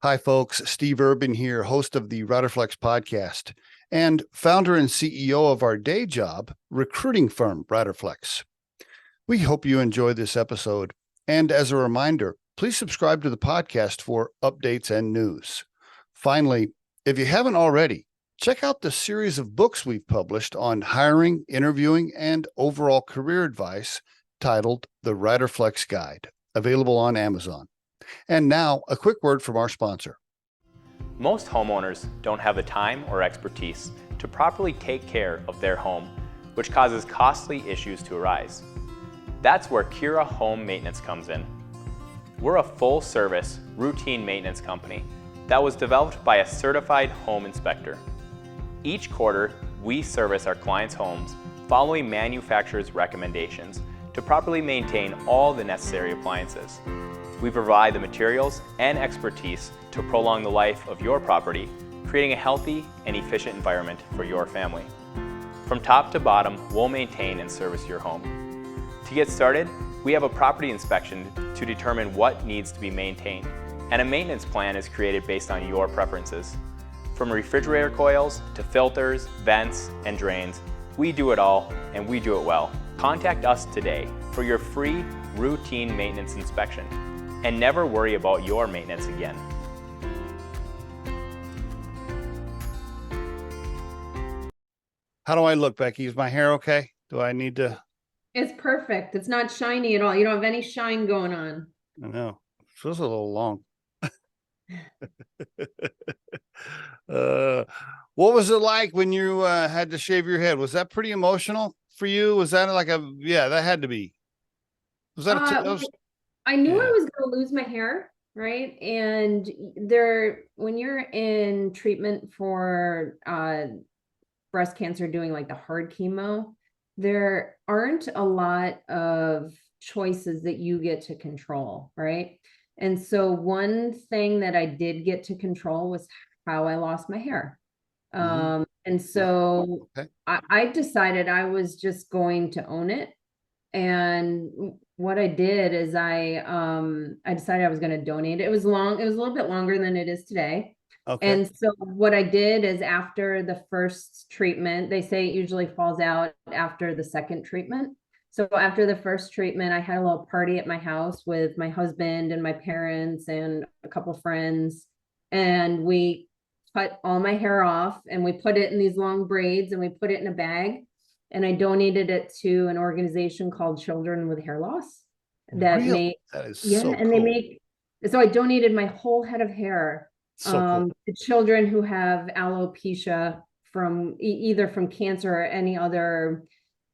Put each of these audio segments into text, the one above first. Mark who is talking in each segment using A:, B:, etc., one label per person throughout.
A: Hi, folks. Steve Urban here, host of the Riderflex podcast and founder and CEO of our day job recruiting firm, Riderflex. We hope you enjoy this episode. And as a reminder, please subscribe to the podcast for updates and news. Finally, if you haven't already, check out the series of books we've published on hiring, interviewing, and overall career advice titled The Riderflex Guide, available on Amazon. And now, a quick word from our sponsor.
B: Most homeowners don't have the time or expertise to properly take care of their home, which causes costly issues to arise. That's where Kira Home Maintenance comes in. We're a full-service, routine maintenance company that was developed by a certified home inspector. Each quarter, we service our clients' homes following manufacturer's recommendations to properly maintain all the necessary appliances. We provide the materials and expertise to prolong the life of your property, creating a healthy and efficient environment for your family. From top to bottom, we'll maintain and service your home. To get started, we have a property inspection to determine what needs to be maintained, and a maintenance plan is created based on your preferences. From refrigerator coils to filters, vents, and drains, we do it all, and we do it well. Contact us today for your free routine maintenance inspection, and never worry about your maintenance again.
A: How do I look, Becky? Is my hair okay? Do I need to?
C: It's perfect. It's not shiny at all. You don't have any shine going on.
A: I know. It feels a little long. What was it like when you had to shave your head? Was that pretty emotional for you? Was that like that had to be. Was that
C: I knew I was going to lose my hair, right? And when you're in treatment for breast cancer, doing like the hard chemo, there aren't a lot of choices that you get to control, right? And so one thing that I did get to control was how I lost my hair. And so I decided I was just going to own it. And what I did is I decided I was going to donate. It was a little bit longer than it is today.
A: Okay.
C: And so what I did is, after the first treatment, they say it usually falls out after the second treatment. So after the first treatment, I had a little party at my house with my husband and my parents and a couple friends. And we cut all my hair off and we put it in these long braids and we put it in a bag. And I donated it to an organization called Children with Hair Loss that
A: That is so cool.
C: So I donated my whole head of hair
A: cool.
C: to children who have alopecia from either from cancer or any other,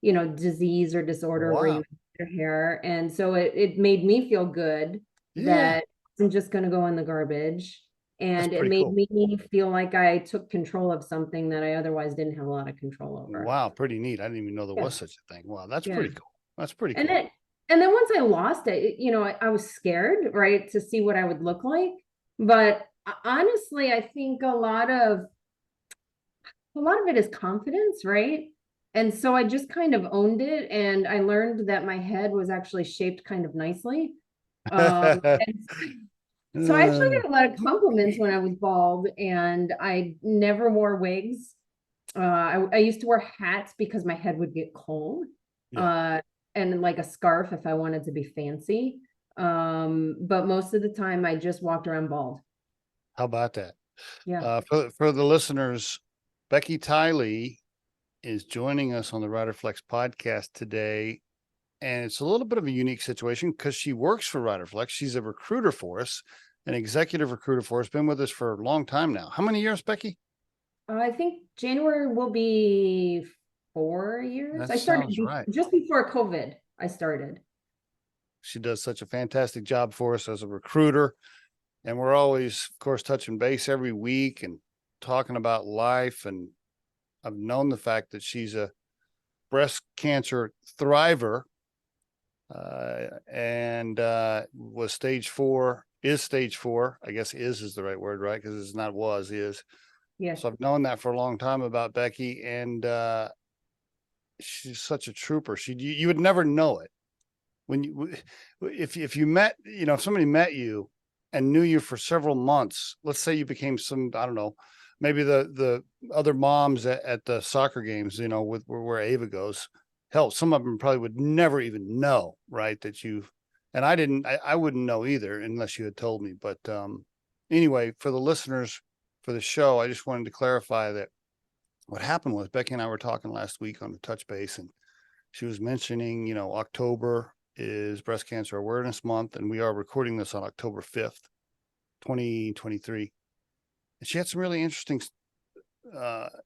C: disease or disorder where you have your hair. And so it made me feel good that I'm just going to go in the garbage. And it made me feel like I took control of something that I otherwise didn't have a lot of control over.
A: Wow, pretty neat. I didn't even know there was such a thing. Wow, that's pretty cool. That's pretty cool.
C: And then once I lost it, I was scared, right, to see what I would look like. But honestly, I think a lot of it is confidence, right? And so I just kind of owned it, and I learned that my head was actually shaped kind of nicely. So I actually got a lot of compliments when I was bald, and I never wore wigs. I used to wear hats because my head would get cold, and like a scarf if I wanted to be fancy. But most of the time I just walked around bald.
A: How about that?
C: Yeah.
A: For the listeners, Becky Tiley is joining us on the Riderflex podcast today. And it's a little bit of a unique situation because she works for Riderflex. She's a recruiter for us, an executive recruiter for us, been with us for a long time now. How many years, Becky?
C: I think January will be 4 years. I started just before COVID. I started.
A: She does such a fantastic job for us as a recruiter. And we're always, of course, touching base every week and talking about life. And I've known the fact that she's a breast cancer thriver. And was stage 4, is stage 4. I guess is the right word, right? Because it's not is.
C: Yeah.
A: So I've known that for a long time about Becky, and she's such a trooper. You would never know it when if you met, if somebody met you and knew you for several months, let's say you became some, I don't know, maybe the other moms at the soccer games, you know, with where Ava goes, hell, some of them probably would never even know, right? That you, and I wouldn't know either unless you had told me. But anyway, for the listeners for the show, I just wanted to clarify that what happened was Becky and I were talking last week on the touch base, and she was mentioning, you know, October is Breast Cancer Awareness Month, and we are recording this on October 5th, 2023. And she had some really interesting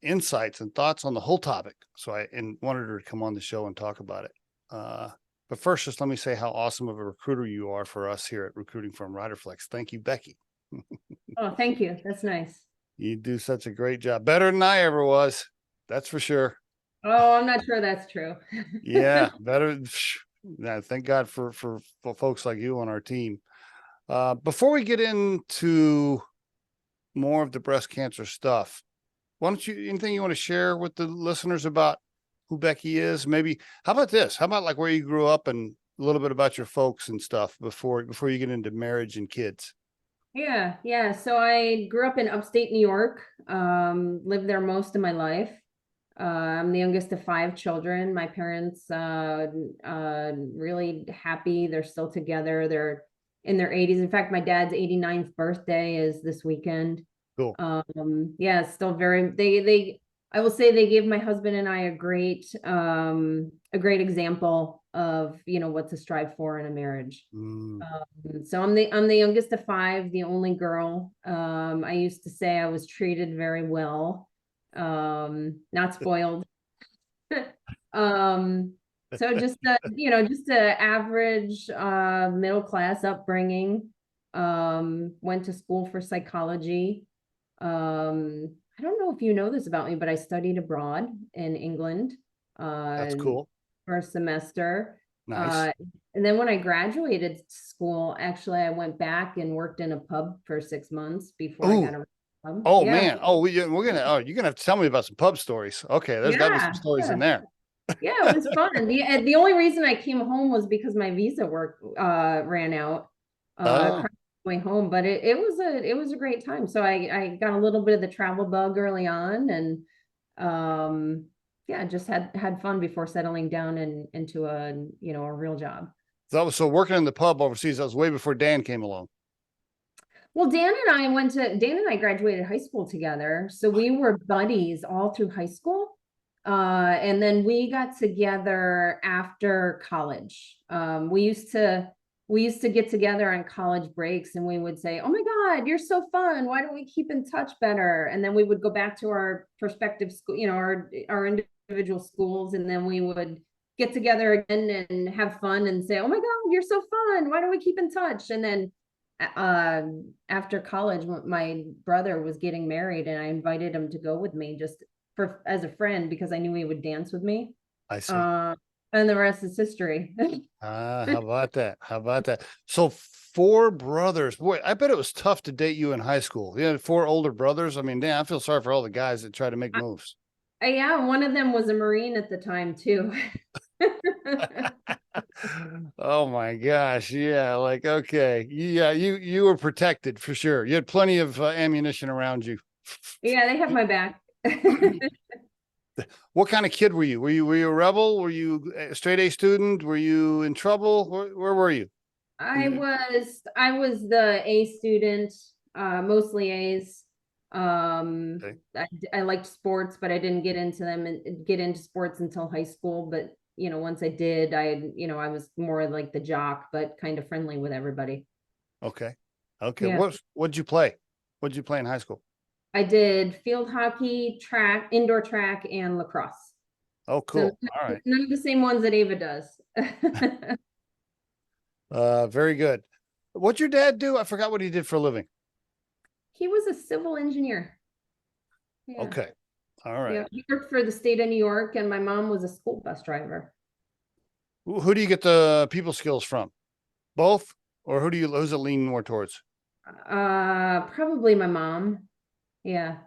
A: insights and thoughts on the whole topic. So I wanted her to come on the show and talk about it. But first, just let me say how awesome of a recruiter you are for us here at Recruiting from Riderflex. Thank you, Becky.
C: Oh, thank you. That's nice.
A: You do such a great job. Better than I ever was. That's for sure.
C: Oh, I'm not sure that's true.
A: Yeah, better. Yeah, thank God for folks like you on our team. Before we get into more of the breast cancer stuff, why don't you, anything you want to share with the listeners about who Becky is? Maybe, how about this? How about like where you grew up and a little bit about your folks and stuff before you get into marriage and kids?
C: Yeah. So I grew up in upstate New York, lived there most of my life. I'm the youngest of 5 children. My parents, really happy. They're still together. They're in their 80s. In fact, my dad's 89th birthday is this weekend.
A: Cool.
C: Yeah, still very, I will say they gave my husband and I a great example of, you know, what to strive for in a marriage. So I'm the youngest of 5, the only girl. I used to say I was treated very well, not spoiled. So just just a average middle class upbringing. Went to school for psychology. I don't know if you know this about me, but I studied abroad in England
A: That's cool.
C: for a semester.
A: Nice.
C: And then when I graduated school, actually, I went back and worked in a pub for 6 months before I got a pub.
A: Oh
C: Yeah.
A: man. You're gonna have to tell me about some pub stories. Okay, there's got to be some stories in there.
C: Yeah, it was fun. The only reason I came home was because my visa work ran out way home, but it was a great time. So I got a little bit of the travel bug early on, and yeah, just had fun before settling down into a real job.
A: So working in the pub overseas, that was way before Dan came along.
C: Well, Dan and I graduated high school together. So we were buddies all through high school. And then we got together after college. We used to get together on college breaks, and we would say, "Oh my God, you're so fun. Why don't we keep in touch better?" And then we would go back to our prospective school, our individual schools, and then we would get together again and have fun and say, "Oh my God, you're so fun. Why don't we keep in touch?" And then after college, my brother was getting married, and I invited him to go with me just as a friend, because I knew he would dance with me.
A: I see.
C: And the rest is history.
A: How about that? How about that? So 4 brothers. Boy, I bet it was tough to date you in high school. You had 4 older brothers. I mean, damn, I feel sorry for all the guys that try to make moves.
C: Yeah, one of them was a Marine at the time too.
A: Oh my gosh. Yeah. Like, okay. Yeah. You were protected for sure. You had plenty of ammunition around you.
C: Yeah, they have my back.
A: What kind of kid were you? Were you a rebel? Were you a straight A student? Were you in trouble? Where were you?
C: I was the A student, mostly A's.
A: Okay.
C: I liked sports, but I didn't get into sports until high school. But once I did, I was more like the jock, but kind of friendly with everybody.
A: Okay. Okay.
C: Yeah.
A: What'd you play? What'd you play in high school?
C: I did field hockey, indoor track, and lacrosse.
A: Oh, cool.
C: So
A: all right.
C: none of the same ones that Ava does.
A: Very good. What'd your dad do? I forgot what he did for a living.
C: He was a civil engineer. Yeah.
A: Okay. All right.
C: Yeah, he worked for the state of New York, and my mom was a school bus driver.
A: Who do you get the people skills from? Both? Or who's it lean more towards?
C: Probably my mom. Yeah.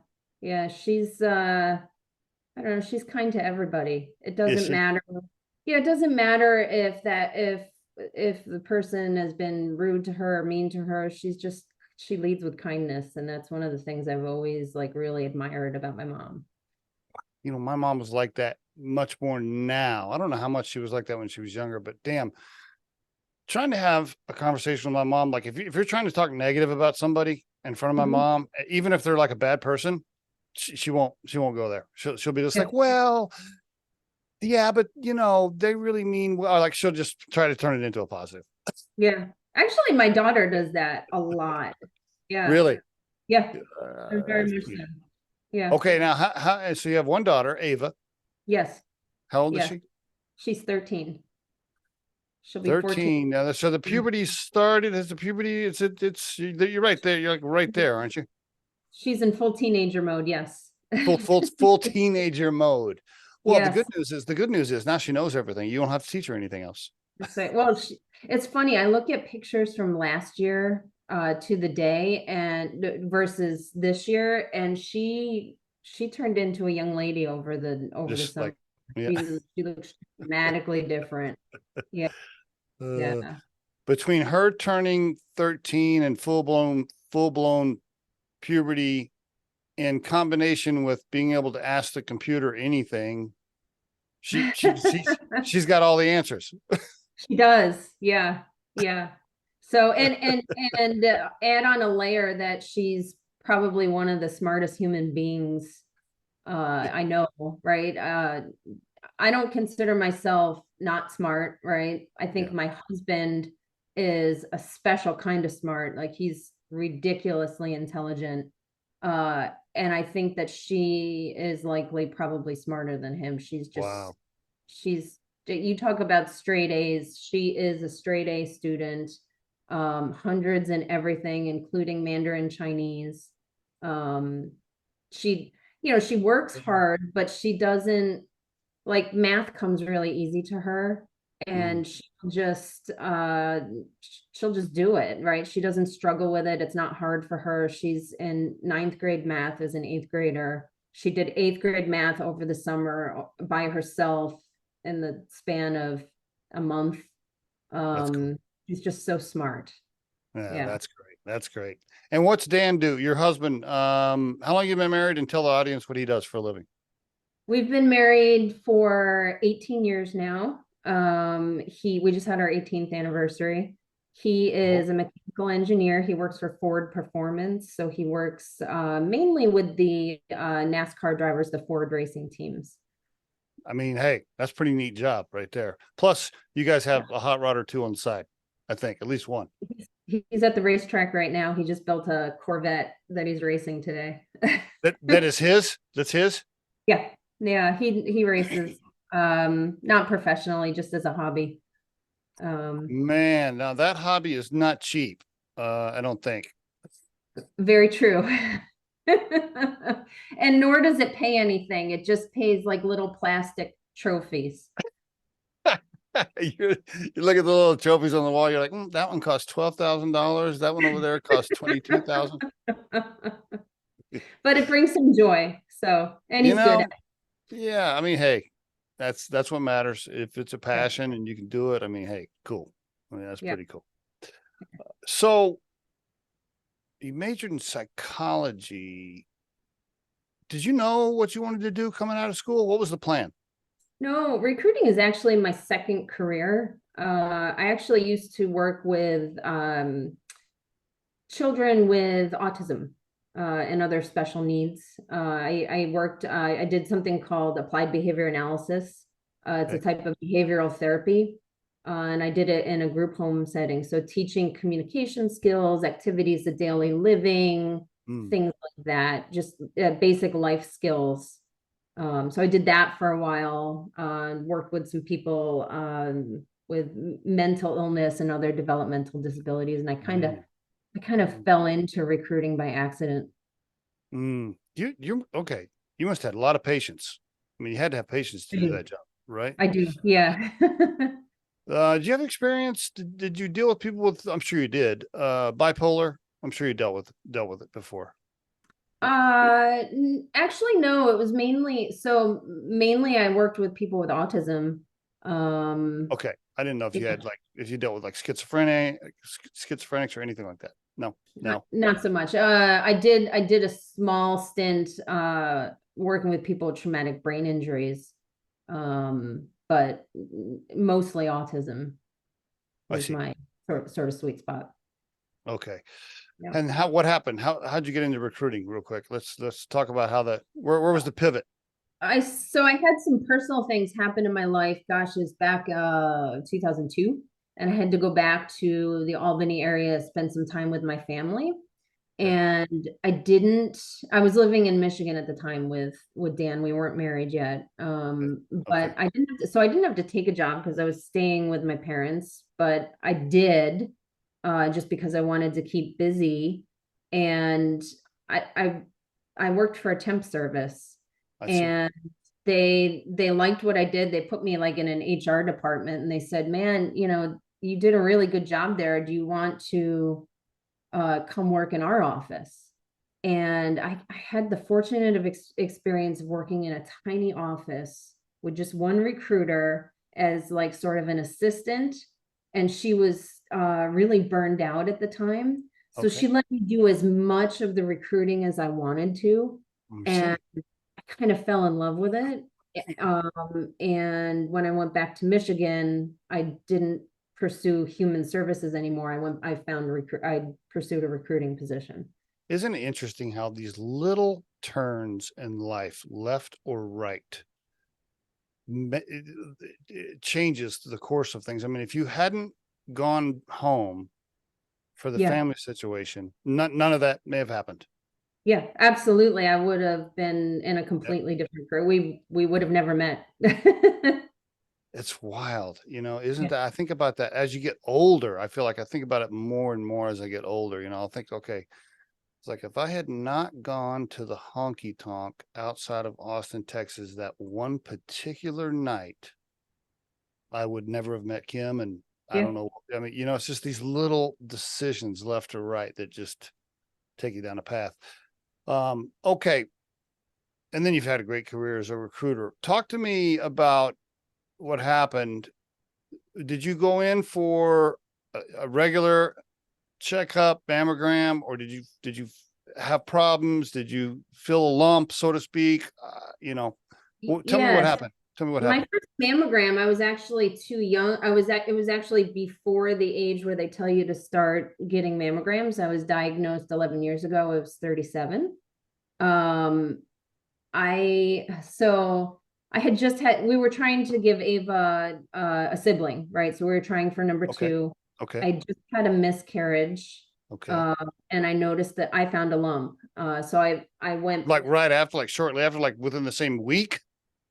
C: Yeah, she's I don't know, she's kind to everybody. It doesn't matter. Yeah, it doesn't matter if the person has been rude to her or mean to her. She's just she leads with kindness, and that's one of the things I've always like really admired about my mom.
A: You know, my mom was like that much more now. I don't know how much she was like that when she was younger, but damn, trying to have a conversation with my mom, like if you're trying to talk negative about somebody in front of my
C: Mhm.
A: mom, even if they're like a bad person, she won't go there. She'll be just
C: Yeah.
A: like, well, yeah, but you know, they really mean well. Like she'll just try to turn it into a positive.
C: Yeah. Actually, my daughter does that a lot. Yeah.
A: Really?
C: Yeah. Very
A: That's
C: much
A: cute.
C: so. Yeah.
A: Okay, now so you have one daughter, Ava.
C: Yes.
A: How old is
C: Yes.
A: she?
C: She's 13. She'll be 14.
A: 13. Now, so the puberty started. Has the puberty? You're right there. You're like right there, aren't you?
C: She's in full teenager mode. Yes.
A: Full teenager mode. Well,
C: Yes.
A: the good news is now she knows everything. You don't have to teach her anything else.
C: So, well, it's funny. I look at pictures from last year to the day and versus this year, and she turned into a young lady over the
A: Just
C: summer.
A: like, yeah.
C: She looks dramatically different. Yeah,
A: Uh,
C: yeah.
A: between her turning 13 and full blown puberty in combination with being able to ask the computer anything, she's got all the answers.
C: She does. Yeah, yeah. So and add on a layer that she's probably one of the smartest human beings I know, right? I don't consider myself not smart, right? I think
A: Yeah.
C: my husband is a special kind of smart. Like he's ridiculously intelligent. And I think that she is likely probably smarter than him.
A: Wow.
C: She's, you talk about straight A's. She is a straight A student, hundreds in everything, including Mandarin Chinese. Um, she, she works hard, but she doesn't like math comes really easy to her,
A: Mm,
C: and she'll just do it, right? She doesn't struggle with it. It's not hard for her. She's in ninth grade math as an eighth grader. She did eighth grade math over the summer by herself in the span of a month.
A: that's cool.
C: She's just so smart.
A: Yeah,
C: Yeah.
A: that's great. That's great. And what's Dan do? Your husband, how long you been married, and tell the audience what he does for a living?
C: We've been married for 18 years now. We just had our 18th anniversary. He
A: Oh,
C: is a mechanical engineer. He works for Ford Performance. So he works mainly with the NASCAR drivers, the Ford racing teams.
A: I mean, hey, that's pretty neat job right there. Plus, you guys
C: Yeah.
A: have a hot rod or two on the side, I think, at least one.
C: He's at the racetrack right now. He just built a Corvette that he's racing today.
A: That is his. That's his.
C: Yeah. Yeah. He races not professionally, just as a hobby.
A: Man, now that hobby is not cheap. I don't think.
C: Very true. And nor does it pay anything. It just pays like little plastic trophies.
A: you, you look at the little trophies on the wall. You're like, that one cost $12,000. That one over there cost 22,000.
C: But it brings some joy. So, and
A: You
C: he's good at
A: know, yeah. I mean, hey, that's what matters. If it's a
C: it. Yeah.
A: passion and you can do it, I mean, hey, cool. I mean, that's
C: Yeah.
A: pretty cool. So you majored in psychology. Did you know what you wanted to do coming out of school? What was the plan?
C: No, recruiting is actually my second career. I actually used to work with children with autism and other special needs. I did something called applied behavior analysis. It's a
A: Okay.
C: type of behavioral therapy. And I did it in a group home setting. So teaching communication skills, activities of daily living,
A: Mm,
C: things like that, just basic life skills. So I did that for a while, worked with some people with mental illness and other developmental disabilities. And
A: man.
C: I kind of fell into recruiting by accident.
A: You're okay. You must have had a lot of patience. I mean, you had to have patience
C: I
A: to do
C: do.
A: that job, right?
C: I do. Yeah.
A: Do you have experience? Did you deal with people with, I'm sure you did, bipolar? I'm sure you dealt with it before.
C: Actually, no, it was mainly I worked with people with autism. Um,
A: Okay. I didn't know if you
C: yeah.
A: had if you dealt with like schizophrenics or anything like that. No.
C: Not so much. I did a small stint working with people with traumatic brain injuries. But mostly autism
A: I
C: was
A: see.
C: my sort of sweet spot.
A: Okay.
C: Yeah.
A: And what happened? How'd you get into recruiting real quick? Let's talk about how where was the pivot?
C: So I had some personal things happen in my life. Gosh, it was back 2002, and I had to go back to the Albany area, spend some time with my family.
A: Okay.
C: And I was living in Michigan at the time with Dan. We weren't married yet.
A: Okay.
C: But I didn't have to take a job because I was staying with my parents, but I did just because I wanted to keep busy. And I I, I worked for a temp service,
A: I see.
C: and they liked what I did. They put me like in an HR department, and they said, "Man, you did a really good job there. Do you want to come work in our office?" And I had the fortunate of experience of working in a tiny office with just one recruiter as like sort of an assistant. And she was really burned out at the time. So
A: Okay.
C: she let me do as much of the recruiting as I wanted to.
A: I
C: And
A: see.
C: I kind of fell in love with it. And when I went back to Michigan, I didn't pursue human services anymore. I pursued a recruiting position.
A: Isn't it interesting how these little turns in life, left or right, it changes the course of things? I mean, if you hadn't gone home for the
C: Yeah.
A: family situation, none of that may have happened.
C: Yeah, absolutely. I would have been in a
A: Yep.
C: completely different career. We would have never met.
A: It's wild, isn't
C: Yeah.
A: that? I think about that as you get older. I feel like I think about it more and more as I get older. I'll think, okay, it's like if I had not gone to the honky tonk outside of Austin, Texas, that one particular night, I would never have met Kim. And I
C: Yeah.
A: don't know. I mean, it's just these little decisions left or right that just take you down a path. Okay. And then you've had a great career as a recruiter. Talk to me about what happened. Did you go in for a regular checkup, mammogram, or did you have problems? Did you feel a lump, so to speak? Tell me what
C: Yes.
A: happened. Tell me what
C: My
A: happened.
C: first mammogram, I was actually too young. It was actually before the age where they tell you to start getting mammograms. I was diagnosed 11 years ago. I was 37. Um, so I had we were trying to give Ava a sibling, right? So we were trying for number
A: Okay.
C: two.
A: Okay.
C: I just had a miscarriage.
A: Okay.
C: And I noticed that I found a lump. So I went,
A: Like right after, like shortly after, like within the same week.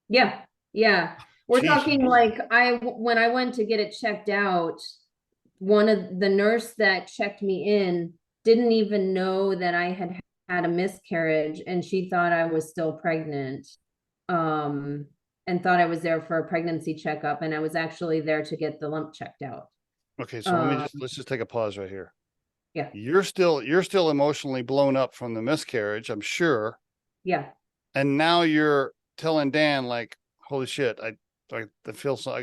C: yeah, yeah. We're
A: Geez.
C: talking like when I went to get it checked out, one of the nurse that checked me in didn't even know that I had a miscarriage, and she thought I was still pregnant. Um, and thought I was there for a pregnancy checkup, and I was actually there to get the lump checked out.
A: Okay. So
C: Um,
A: let's just take a pause right here.
C: yeah,
A: You're still emotionally blown up from the miscarriage, I'm sure.
C: yeah,
A: And now you're telling Dan, like, holy shit, I feel so,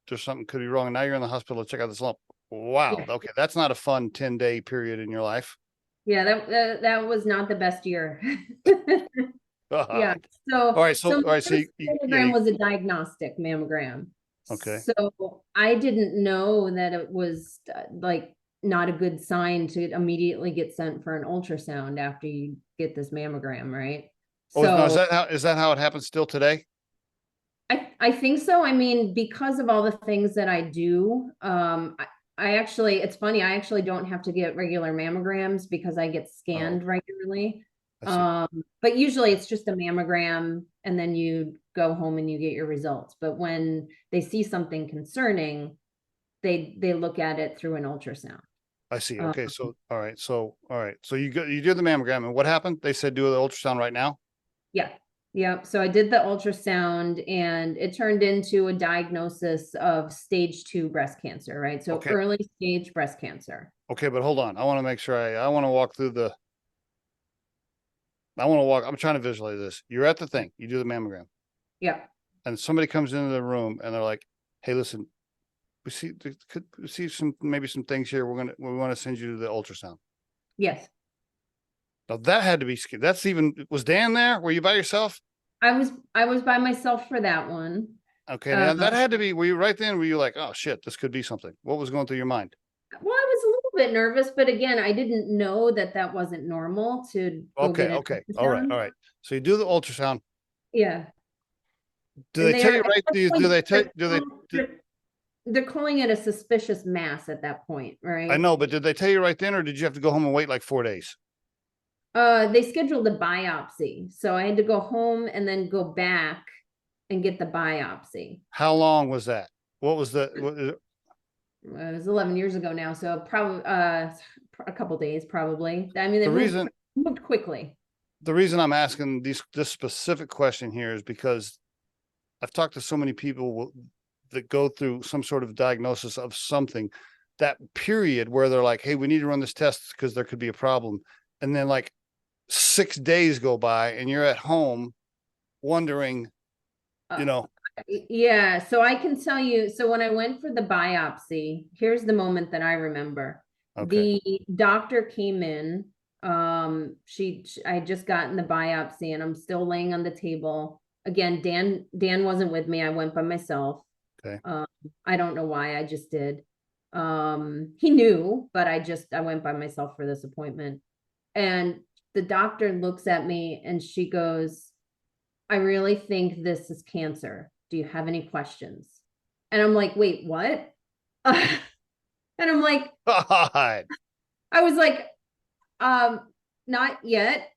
A: there's something could be wrong. And now you're in the hospital to check out this lump. Wow.
C: yeah,
A: Okay. That's not a fun 10-day period in your life.
C: yeah. That was not the best year.
A: All
C: Yeah. So
A: right.
C: so
A: All
C: my
A: right. So
C: first mammogram was a diagnostic mammogram.
A: okay.
C: So I didn't know that it was like not a good sign to immediately get sent for an ultrasound after you get this mammogram, right?
A: Oh, no,
C: So
A: is that how it happens still today?
C: I think so. I mean, because of all the things that I do, I actually, it's funny, I actually don't have to get regular mammograms because I get
A: Oh,
C: scanned
A: okay.
C: regularly.
A: I see.
C: But usually it's just a mammogram and then you go home and you get your results. But when they see something concerning, they look at it through an ultrasound.
A: I see.
C: Um,
A: Okay. So, all right. So you did the mammogram and what happened? They said do the ultrasound right now.
C: yeah. Yeah. So I did the ultrasound and it turned into a diagnosis of stage 2 breast cancer, right? So
A: Okay.
C: early stage breast cancer.
A: Okay. But hold on. I want to make sure I want to walk through I'm trying to visualize this. You're at the thing, you do the mammogram,
C: Yeah.
A: and somebody comes into the room and they're like, hey, listen, we see some, maybe some things here. We want to send you to the ultrasound.
C: Yes.
A: Now that had to be scary. Was Dan there? Were you by yourself?
C: I was by myself for that one.
A: Okay. Now
C: Um,
A: that had to be, were you right then? Were you like, oh shit, this could be something? What was going through your mind?
C: well, I was a little bit nervous, but again, I didn't know that that wasn't normal to go
A: Okay.
C: get an
A: Okay. All right.
C: ultrasound.
A: All right. So you do the ultrasound.
C: Yeah.
A: Do
C: And
A: they tell
C: they're
A: you
C: at
A: right?
C: that
A: Do
C: point,
A: they tell, do they,
C: they're calling it a suspicious mass at that point,
A: I
C: right?
A: know, but did they tell you right then, or did you have to go home and wait like 4 days?
C: They scheduled a biopsy, so I had to go home and then go back and get the biopsy.
A: How long was that? What was
C: It was 11 years ago now, so probably a couple days, probably. I mean,
A: the
C: it
A: reason?
C: moved quickly.
A: The reason I'm asking this specific question here is because I've talked to so many people that go through some sort of diagnosis of something, that period where they're like, hey, we need to run this test because there could be a problem. And then like 6 days go by and you're at home wondering,
C: Uh,
A: you know,
C: yeah, so I can tell you, so when I went for the biopsy, here's the moment that I remember.
A: okay,
C: The doctor came in, I had just gotten the biopsy and I'm still laying on the table. Again, Dan wasn't with me. I went by myself.
A: okay.
C: I don't know why, I just did. He knew, but I went by myself for this appointment. And the doctor looks at me and she goes, I really think this is cancer. Do you have any questions? And I'm like, wait, what? And I'm like,
A: God.
C: I was like, um, not yet,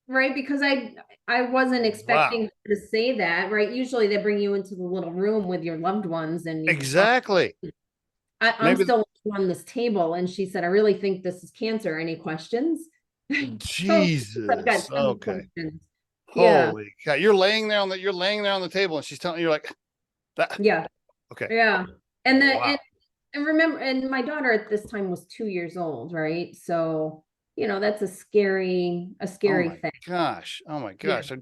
C: right? Because I wasn't expecting
A: Wow.
C: her to say that, right? Usually they bring you into the little room with your loved ones and you just talk.
A: Exactly.
C: I'm
A: Maybe
C: still on this table, and she said, I really think this is cancer. Any questions? Oh, I've got
A: Jesus.
C: tons of
A: Okay.
C: questions. Yeah,
A: Holy cow. You're laying there on the table and she's telling you like that.
C: yeah,
A: Okay.
C: yeah. And the
A: Wow.
C: and remember, and my daughter at this time was 2 years old, right? So, that's a
A: Oh
C: scary
A: my
C: thing.
A: gosh. Oh my
C: Yeah.
A: gosh.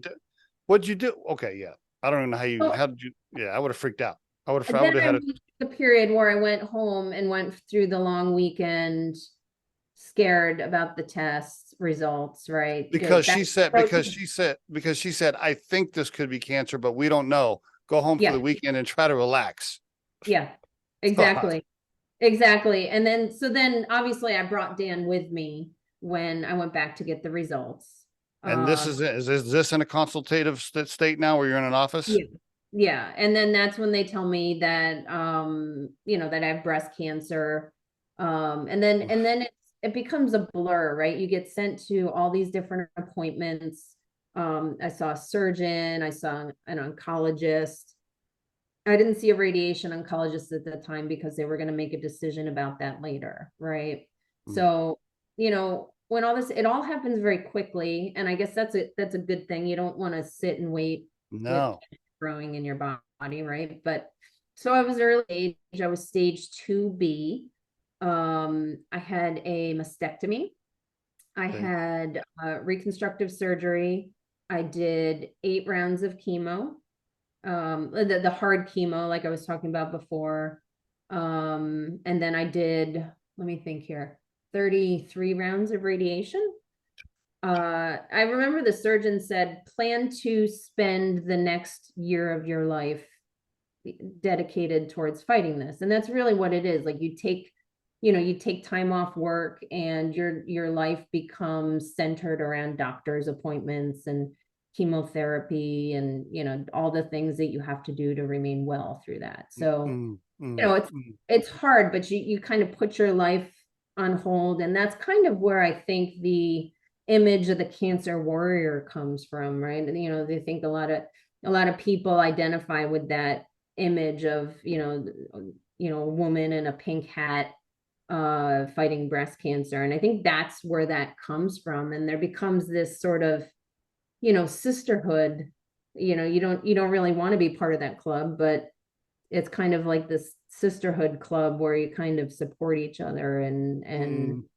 A: What'd you do? Okay, yeah. I don't know
C: So
A: how did you, yeah, I would have freaked out. I
C: then
A: would have
C: I
A: had a,
C: reached the period where I went home and went through the long weekend, scared about the test results, right?
A: because
C: That,
A: she said, I think this could be cancer, but we don't know. Go home for
C: yeah,
A: the weekend and try to relax.
C: yeah,
A: God.
C: exactly. Exactly. And then, so then obviously I brought Dan with me when I went back to get the results.
A: And this
C: Um,
A: is this in a consultative state now where you're in an office?
C: yeah. Yeah. And then that's when they tell me that, that I have breast cancer. And then it becomes a blur, right? You get sent to all these different appointments. I saw a surgeon, I saw an oncologist. I didn't see a radiation oncologist at the time because they were going to make a decision about that later, right?
A: Mm.
C: So, when it all happens very quickly, and I guess that's a good thing. You don't want to sit and wait with
A: No.
C: growing in your body, right? But so I was early age, I was stage 2B. I had a mastectomy. I
A: Okay.
C: had reconstructive surgery. I did 8 rounds of chemo, the hard chemo, like I was talking about before. And then I did, let me think here, 33 rounds of radiation. I remember the surgeon said, plan to spend the next year of your life dedicated towards fighting this. And that's really what it is. Like you take time off work and your life becomes centered around doctor's appointments and chemotherapy and all the things that you have to do to remain well through that. So,
A: Mm,
C: it's
A: mm.
C: it's hard, but you kind of put your life on hold. And that's kind of where I think the image of the cancer warrior comes from, right? And they think a lot of people identify with that image of a woman in a pink hat fighting breast cancer. And I think that's where that comes from. And there becomes this sort of sisterhood. You don't really want to be part of that club, but it's kind of like this sisterhood club where you kind of support each other and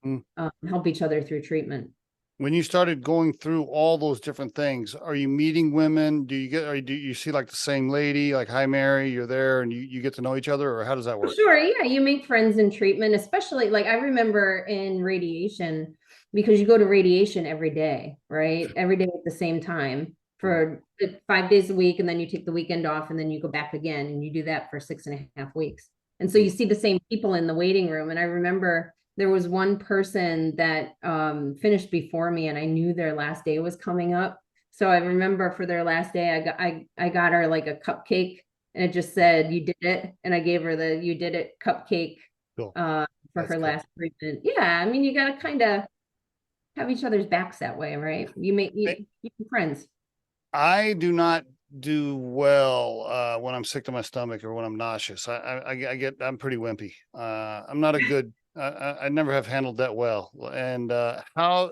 A: Mm.
C: help each other through treatment.
A: When you started going through all those different things, are you meeting women? Do you see like the same lady, like, hi, Mary, you're there and you get to know each other, or how does that
C: For
A: work?
C: sure, yeah, you make friends in treatment, especially like I remember in radiation, because you go to radiation every day, right? Every day at the same time for 5 days a week, and then you take the weekend off, and then you go back again, and you do that for 6.5 weeks. And so you see the same people in the waiting room. And I remember there was one person that finished before me, and I knew their last day was coming up. So I remember for their last day, I got her like a cupcake, and it just said, "You did it." And I gave her the "You did it" cupcake
A: Cool.
C: for
A: That's
C: her
A: cool.
C: last treatment. Yeah, I mean, you got to kind of have each other's backs that way, right? You friends.
A: I do not do well when I'm sick to my stomach or when I'm nauseous. I'm pretty wimpy. I'm not a good. I never have handled that well. And how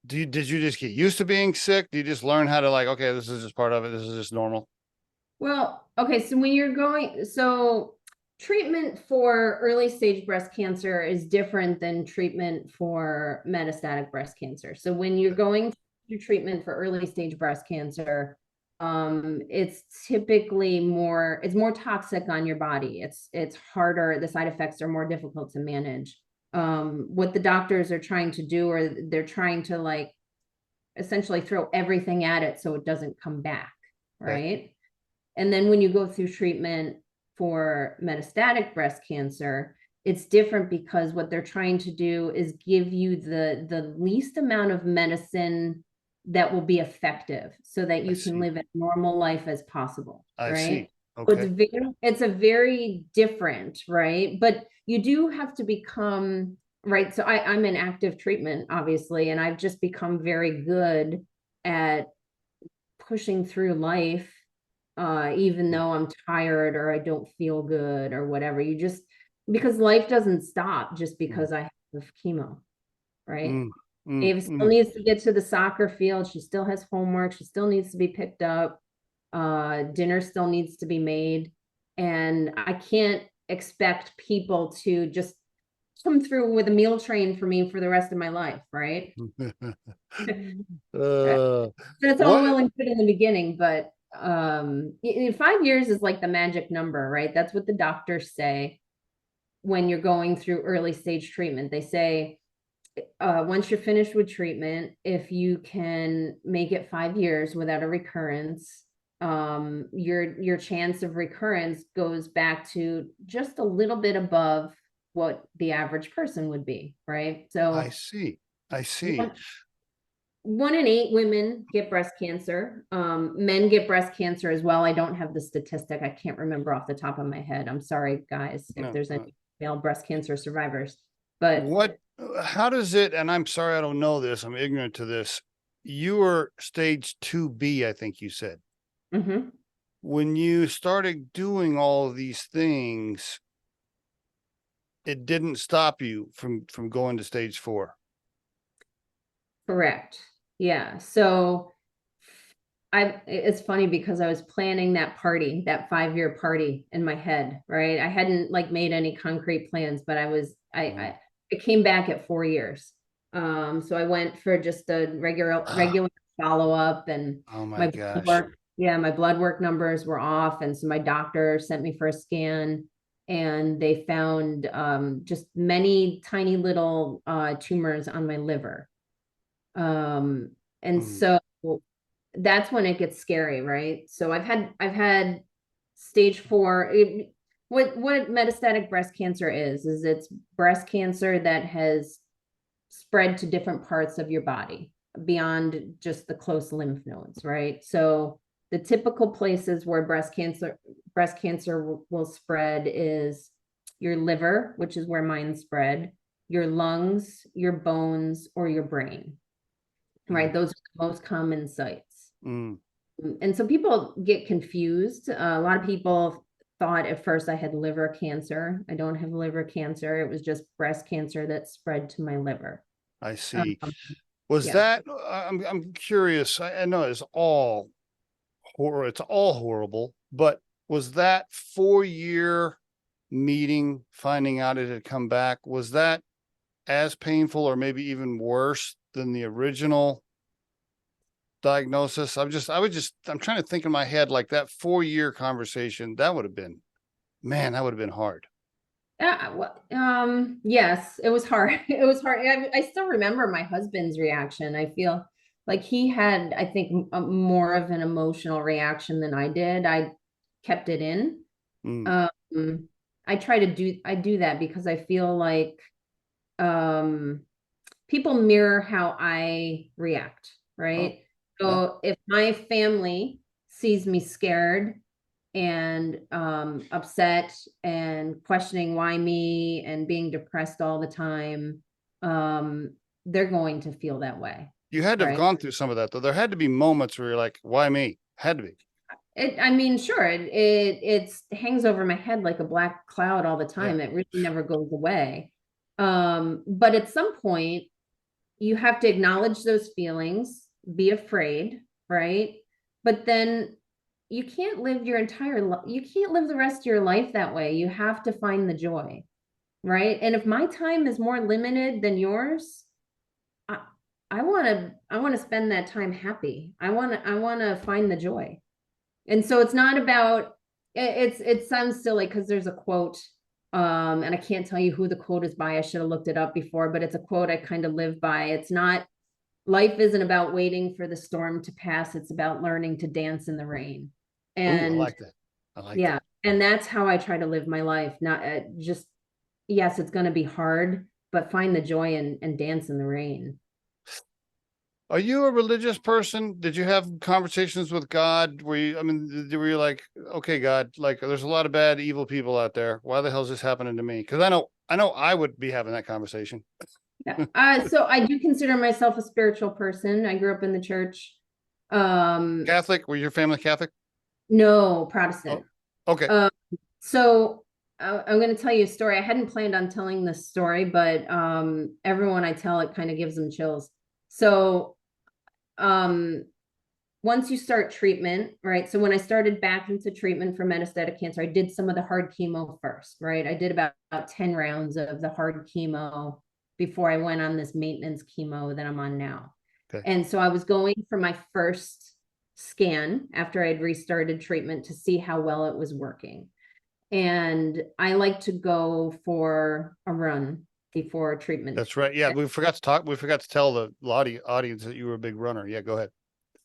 A: did you just get used to being sick? Do you just learn how to like, okay, this is just part of it. This is just normal.
C: Well, okay, so when you're going, so treatment for early stage breast cancer is different than treatment for metastatic breast cancer. So when you're going through treatment for early stage breast cancer, it's typically it's more toxic on your body. It's harder, the side effects are more difficult to manage. What the doctors are trying to do, or they're trying to like essentially throw everything at it so it doesn't come back,
A: Okay.
C: right? And then when you go through treatment for metastatic breast cancer, it's different because what they're trying to do is give you the least amount of medicine that will be effective so that
A: I
C: you can
A: see.
C: live a normal life as possible,
A: I
C: right?
A: see.
C: So
A: Okay.
C: it's a very different, right? But you do have to become, right? So I'm in active treatment, obviously, and I've just become very good at pushing through life, even though I'm tired or I don't feel good or whatever. You just, because life doesn't stop just because I have chemo, right?
A: Mm, mm,
C: Ava still
A: mm.
C: needs to get to the soccer field. She still has homework. She still needs to be picked up. Dinner still needs to be made. And I can't expect people to just come through with a meal train for me for the rest of my life, right?
A: uh,
C: That's all
A: what?
C: well and good in the beginning, but 5 years is like the magic number, right? That's what the doctors say when you're going through early stage treatment. They say once you're finished with treatment, if you can make it 5 years without a recurrence, your chance of recurrence goes back to just a little bit above what the average person would be, right?
A: I
C: So
A: see. I see.
C: one, 1 in 8 women get breast cancer. Men get breast cancer as well. I don't have the statistic. I can't remember off the top of my head. I'm sorry, guys, if
A: No,
C: there's
A: no.
C: any male breast cancer survivors. But
A: What, how does it, and I'm sorry, I don't know this. I'm ignorant to this. You were stage 2B, I think you said.
C: mhm,
A: When you started doing all of these things, it didn't stop you from going to stage 4.
C: correct. Yeah. So it's funny because I was planning that party, that 5-year party in my head, right? I hadn't like made any concrete plans, but
A: Mm.
C: it came back at 4 years. So I went for just a regular follow-up, and
A: Oh my
C: my blood
A: gosh.
C: work, yeah, my blood work numbers were off. And so my doctor sent me for a scan, and they found just many tiny little tumors on my liver. And
A: Mm.
C: so that's when it gets scary, right? So I've had stage 4. What metastatic breast cancer is it's breast cancer that has spread to different parts of your body beyond just the close lymph nodes, right? So the typical places where breast cancer will spread is your liver, which is where mine spread, your lungs, your bones, or your brain,
A: Mm.
C: right? Those are the most common sites.
A: Mm.
C: And so people get confused. A lot of people thought at first I had liver cancer. I don't have liver cancer. It was just breast cancer that spread to my liver.
A: I
C: Um,
A: see. Was
C: yeah.
A: that, I'm curious. I know it's all it's all horrible, but was that 4-year meeting, finding out it had come back, was that as painful or maybe even worse than the original diagnosis? I'm trying to think in my head, like that 4-year conversation, that would have been, man, that would have been hard.
C: Yeah, well, yes, it was hard. It was hard. I still remember my husband's reaction. I feel like he had, I think, more of an emotional reaction than I did. I kept it in.
A: Mm.
C: Um, I do that because I feel like um people mirror how I react,
A: Oh,
C: right?
A: yeah.
C: So if my family sees me scared and upset and questioning why me and being depressed all the time, um, they're going to feel that way,
A: You had to have
C: right?
A: gone through some of that, though. There had to be moments where you're like, why me? Had to be.
C: I mean, sure, it hangs over my head like a black cloud all the
A: Yeah.
C: time. It really never goes away. But at some point, you have to acknowledge those feelings, be afraid, right? But then you can't live your entire life, you can't live the rest of your life that way. You have to find the joy, right? And if my time is more limited than yours, I I want to spend that time happy. I want to find the joy. And so it's not about it sounds silly because there's a quote and I can't tell you who the quote is by. I should have looked it up before, but it's a quote I kind of live by. It's not life isn't about waiting for the storm to pass. It's about learning to dance in the rain.
A: Oh, I
C: And
A: like that. I like
C: yeah,
A: that.
C: and that's how I try to live my life. Not just, yes, it's going to be hard, but find the joy and dance in the rain.
A: Are you a religious person? Did you have conversations with God? I mean, were you like, okay, God, like there's a lot of bad, evil people out there. Why the hell is this happening to me? Because I know I would be having that conversation.
C: Yeah. So I do consider myself a spiritual person. I grew up in the church. Um,
A: Catholic? Were your family Catholic?
C: no,
A: Oh,
C: Protestant.
A: okay.
C: Um, so I'm going to tell you a story. I hadn't planned on telling this story, but everyone I tell it kind of gives them chills. So um, once you start treatment, right? So when I started back into treatment for metastatic cancer, I did some of the hard chemo first, right? I did about 10 rounds of the hard chemo before I went on this maintenance chemo that I'm on now.
A: Okay.
C: And so I was going for my first scan after I'd restarted treatment to see how well it was working. And I like to go for a run before treatment.
A: That's right. Yeah, we forgot to tell the audience that you were a big runner. Yeah, go ahead.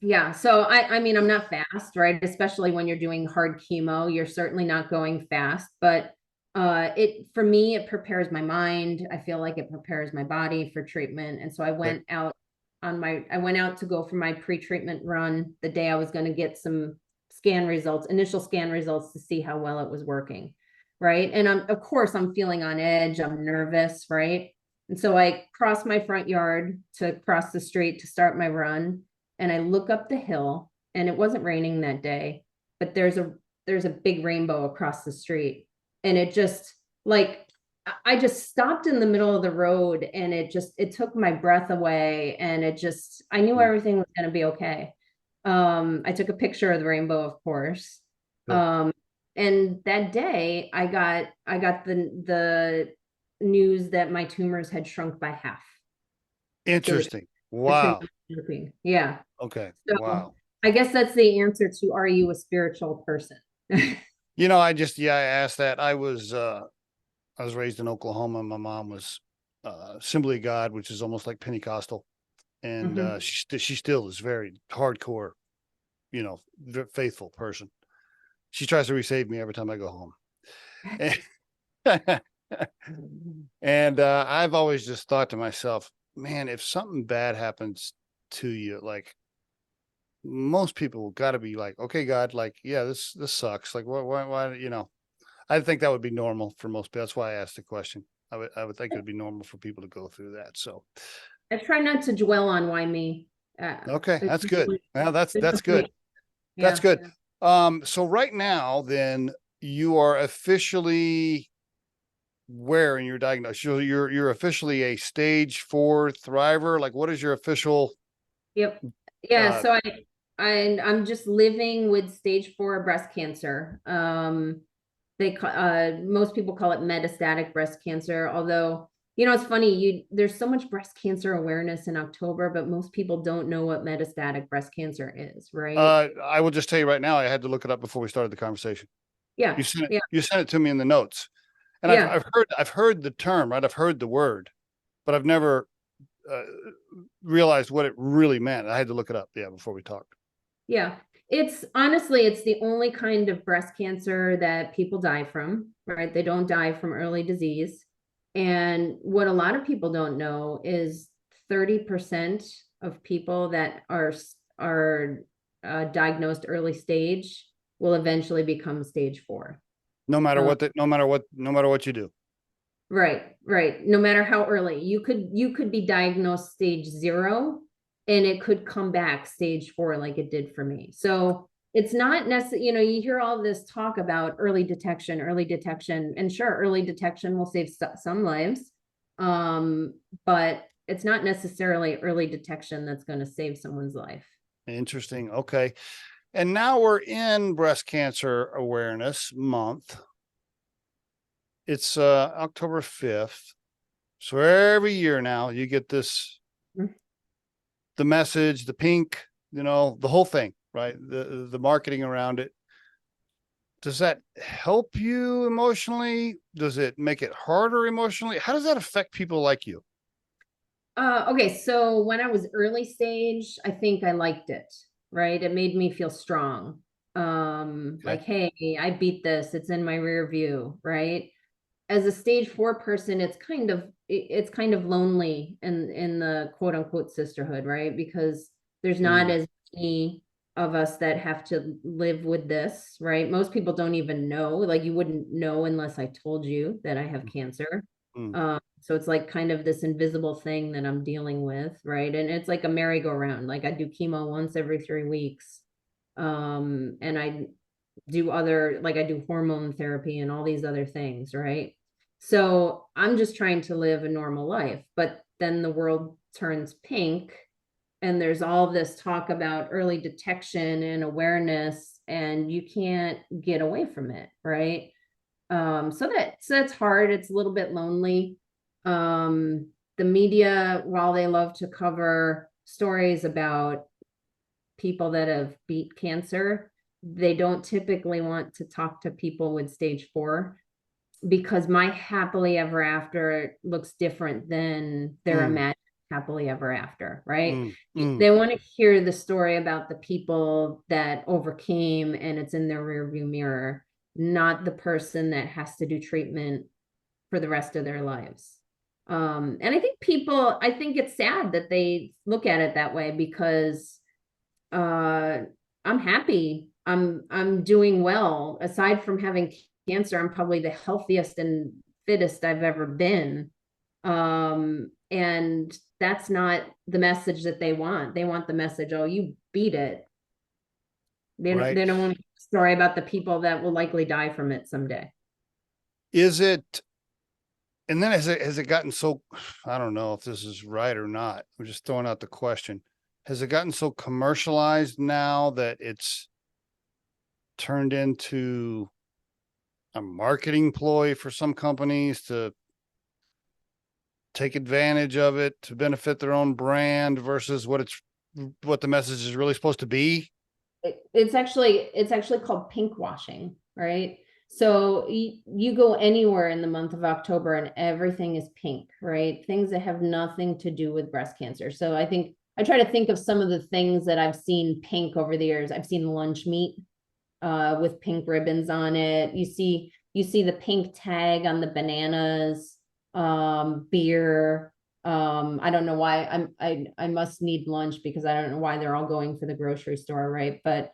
C: Yeah, so I mean I'm not fast, right? Especially when you're doing hard chemo, you're certainly not going fast, but it for me it prepares my mind. I feel like it prepares my body for treatment. And so
A: Okay.
C: I went out to go for my pre-treatment run the day I was going to get some scan results, initial scan results to see how well it was working, right? And of course I'm feeling on edge, I'm nervous, right? And so I crossed my front yard to cross the street to start my run, and I look up the hill, and it wasn't raining that day, but there's a big rainbow across the street. And it just like I just stopped in the middle of the road, and it took my breath away, and I knew
A: Mm,
C: everything was going to be okay. I took a picture of the rainbow, of course.
A: good.
C: Um and that day I got the news that my tumors had shrunk by half. So
A: Interesting.
C: the treatment
A: Wow.
C: was working. Yeah.
A: Okay.
C: So
A: Wow.
C: I guess that's the answer to, are you a spiritual person?
A: I asked that. I was raised in Oklahoma. My mom was Assembly of God, which is almost like Pentecostal, and
C: Mhm.
A: she still is very hardcore, faithful person. She tries to resave me every time I go home. And I've always just thought to myself, man, if something bad happens to you, like most people got to be like, okay, God, like, yeah, this sucks. Like, why, I think that would be normal for most people. That's why I asked the question. I would think it would be normal for people to go through that. So,
C: I try not to dwell on why me.
A: okay,
C: There's
A: that's
C: no
A: good.
C: point-
A: Well,
C: there's no
A: that's good.
C: point.
A: That's
C: Yeah.
A: good. So right now, then you are officially where in your diagnosis? You're officially a stage 4 thriver. Like, what is your official?
C: Yep. Yeah.
A: Uh,
C: So I'm just living with stage 4 breast cancer. Most people call it metastatic breast cancer, although it's funny, there's so much breast cancer awareness in October, but most people don't know what metastatic breast cancer is, right?
A: I will just tell you right now, I had to look it up before we started the conversation.
C: Yeah. Yeah.
A: You sent it to me in the notes, And
C: Yeah.
A: I've heard the term, right? I've heard the word, but I've never uh, realized what it really meant. I had to look it up, before we talked.
C: Yeah. It's honestly, it's the only kind of breast cancer that people die from, right? They don't die from early disease. And what a lot of people don't know is 30% of people that are diagnosed early stage will eventually become stage 4.
A: No matter
C: Uh,
A: no matter what you do.
C: Right, right. No matter how early, you could be diagnosed stage 0 and it could come back stage 4 like it did for me. So it's not necessarily, you hear all this talk about early detection, and sure, early detection will save some lives. But it's not necessarily early detection that's going to save someone's life.
A: Interesting. Okay. And now we're in Breast Cancer Awareness Month. It's October 5th. So every year now you get this, the message, the pink, the whole thing, right? The marketing around it. Does that help you emotionally? Does it make it harder emotionally? How does that affect people like you?
C: Okay, so when I was early stage, I think I liked it, right? It made me feel strong.
A: Okay.
C: Like, hey, I beat this, it's in my rear view, right? As a stage 4 person, it's kind of lonely in the quote unquote sisterhood, right? Because there's not
A: Mm,
C: as many of us that have to live with this, right? Most people don't even know, like you wouldn't know unless I told you that I have cancer.
A: mm,
C: So it's like kind of this invisible thing that I'm dealing with, right? And it's like a merry-go-round. Like I do chemo once every 3 weeks. And I do like I do hormone therapy and all these other things, right? So I'm just trying to live a normal life, but then the world turns pink and there's all this talk about early detection and awareness, and you can't get away from it, right? So that's hard. It's a little bit lonely. The media, while they love to cover stories about people that have beat cancer, they don't typically want to talk to people with stage 4 because my happily ever after looks different than their
A: mm,
C: imagined happily ever after, right?
A: mm, mm.
C: They want to hear the story about the people that overcame and it's in their rearview mirror, not the person that has to do treatment for the rest of their lives. And I think it's sad that they look at it that way because I'm happy. I'm doing well. Aside from having cancer, I'm probably the healthiest and fittest I've ever been. And that's not the message that they want. They want the message, oh, you beat it.
A: Right.
C: They don't want a story about the people that will likely die from it someday.
A: Is it, and then has it gotten so, I don't know if this is right or not. I'm just throwing out the question. Has it gotten so commercialized now that it's turned into a marketing ploy for some companies to take advantage of it to benefit their own brand versus what the message is really supposed to be?
C: It's actually called pink washing, right? So you go anywhere in the month of October and everything is pink, right? Things that have nothing to do with breast cancer. So I think I try to think of some of the things that I've seen pink over the years. I've seen lunch meat with pink ribbons on it. You see the pink tag on the bananas, beer. I don't know why I must need lunch because I don't know why they're all going for the grocery store, right? But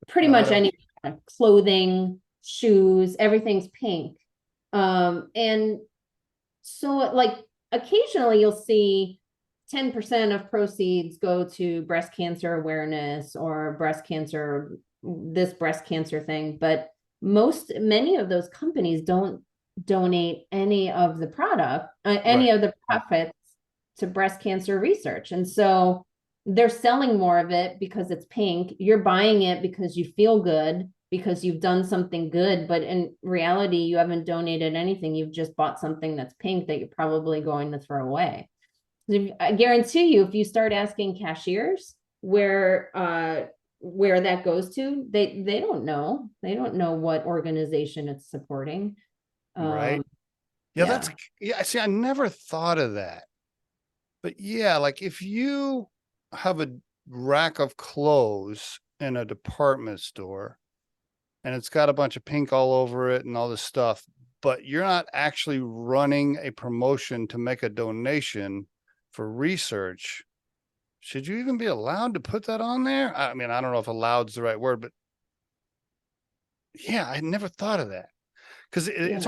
C: pretty much
A: Whatever.
C: any clothing, shoes, everything's pink. And so like occasionally you'll see 10% of proceeds go to breast cancer awareness or this breast cancer thing, but many of those companies don't donate any of the any
A: Right.
C: of the profits to breast cancer research. And so they're selling more of it because it's pink. You're buying it because you feel good, because you've done something good, but in reality, you haven't donated anything. You've just bought something that's pink that you're probably going to throw away. I guarantee you, if you start asking cashiers where that goes to, they don't know. They don't know what organization it's supporting.
A: Right. Yeah, that's, yeah. See, I never thought of that. But yeah, like if you have a rack of clothes in a department store and it's got a bunch of pink all over it and all this stuff, but you're not actually running a promotion to make a donation for research, should you even be allowed to put that on there? I mean, I don't know if allowed is the right word, but yeah, I never thought of that. Because it's